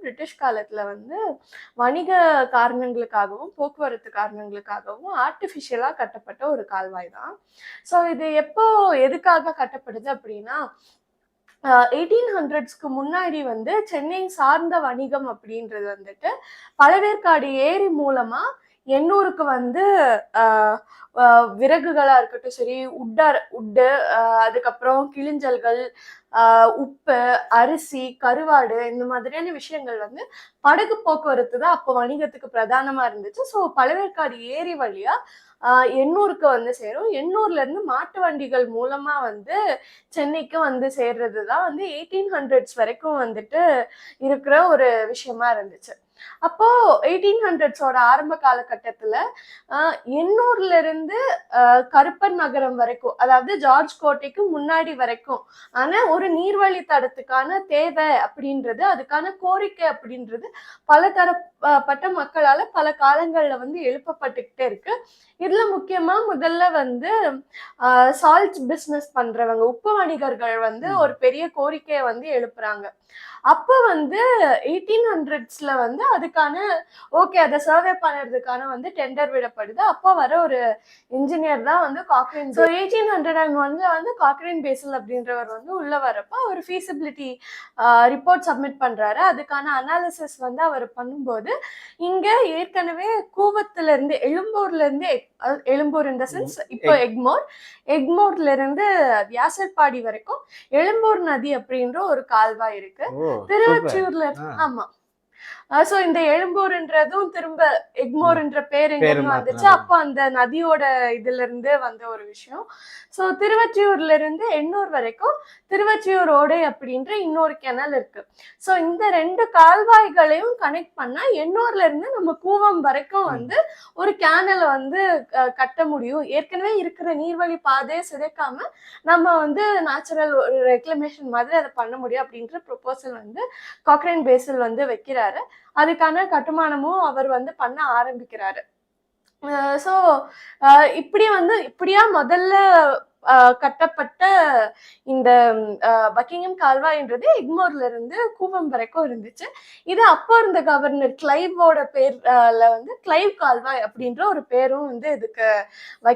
British காலத்துல வந்து வணிக காரணங்களுக்காகவும் போக்குவரத்து காரணங்களுக்காகவும் ஆர்டிஃபிஷியலா கட்டப்பட்ட ஒரு கால்வாய் தான். ஸோ இது எப்போ எதுக்காக கட்டப்படுது அப்படின்னா 1800ஸ்க்கு முன்னாடி வந்து சென்னை சார்ந்த வணிகம் அப்படின்றது வந்துட்டு பழவேற்காடு ஏரி மூலமா எண்ணூருக்கு வந்து விறகுகளா இருக்கட்டும் சரி, உட்டு, அதுக்கப்புறம் கிளிஞ்சல்கள், உப்பு, அரிசி, கருவாடு இந்த மாதிரியான விஷயங்கள் வந்து படகு போக்குவரத்து தான் அப்போ வணிகத்துக்கு பிரதானமா இருந்துச்சு. ஸோ பழவேற்காடு ஏரி வழியா எண்ணூருக்கு வந்து சேரும். எண்ணூர்ல இருந்து மாட்டு வண்டிகள் மூலமா வந்து சென்னைக்கு வந்து சேர்றதுதான் வந்து 1800s வரைக்கும் வந்துட்டு இருக்கிற ஒரு விஷயமா இருந்துச்சு. அப்போ 1800ஸோட ஆரம்ப காலகட்டத்துல எண்ணூர்ல இருந்து கருப்பன் நகரம் வரைக்கும், அதாவது ஜார்ஜ் கோட்டைக்கு முன்னாடி வரைக்கும் ஆனா ஒரு நீர்வழி தடத்துக்கான தேவை அப்படின்றது, அதுக்கான கோரிக்கை அப்படின்றது பல தரப்பட்ட மக்களால பல காலங்கள்ல வந்து எழுப்பப்பட்டுக்கிட்டே இருக்கு. இதுல முக்கியமா முதல்ல வந்து சால்ட் பிசினஸ் பண்றவங்க, உப்பு வணிகர்கள் வந்து ஒரு பெரிய கோரிக்கையை வந்து எழுப்புறாங்க. அப்ப வந்து 1800ஸ்ல வந்து அதுக்கான ஓகே அதை சர்வே பண்ணுறதுக்கான வந்து டெண்டர் விடப்படுது. அப்போ வர ஒரு இன்ஜினியர் தான் வந்து காக்ரேன். ஸோ 1801 வந்து காக்ரேன் பேசில் அப்படின்றவர் வந்து உள்ள வரப்போ ஒரு ஃபீசிபிலிட்டி ரிப்போர்ட் சப்மிட் பண்றாரு. அதுக்கான அனாலிசிஸ் வந்து அவர் பண்ணும்போது இங்க ஏற்கனவே கூவத்துல இருந்து எழும்பூர் இந்த சென்ஸ் இப்போ எக்மோர்ல இருந்து வியாசர்பாடி வரைக்கும் எழும்பூர் நதி அப்படின்ற ஒரு கால்வாய் இருக்கு. திருவொற்றியூர்ல ஆமா. சோ இந்த எழும்பூர்ன்றதும் திரும்ப எக்மோர்ன்ற பேர் எங்க வந்துச்சு. அப்போ அந்த நதியோட இதுல இருந்து வந்த ஒரு விஷயம். சோ திருவொற்றியூர்ல இருந்து எண்ணூர் வரைக்கும் திருவொற்றியூர் ஓடை அப்படின்ற இன்னொரு கெனல் இருக்கு. சோ இந்த ரெண்டு கால்வாய்களையும் கனெக்ட் பண்ணா எண்ணூர்ல இருந்து நம்ம கூவம் வரைக்கும் வந்து ஒரு கேனலை வந்து கட்ட முடியும். ஏற்கனவே இருக்கிற நீர்வழி பாதையை சிதைக்காம நம்ம வந்து நேச்சுரல் ரெக்ளமேஷன் மாதிரி அதை பண்ண முடியும் அப்படின்ற ப்ரொபோசல் வந்து காக்ரேன் பேசில் வந்து வைக்கிறாரு. அதுக்கான கட்டுமானமும் அவர் வந்து பண்ண ஆரம்பிக்கிறாரு. ஸோ இப்படியா முதல்ல கட்டப்பட்ட இந்த பக்கிங்ஹாம் கால்வாய்ன்றது எக்மோர்ல இருந்து கூவம் வரைக்கும் இருந்துச்சு. இது அப்போ இருந்த கவர்னர் கிளைவோட பேர்ல வந்து கிளைவ் கால்வாய் அப்படின்ற ஒரு பேரும் வந்து இதுக்கு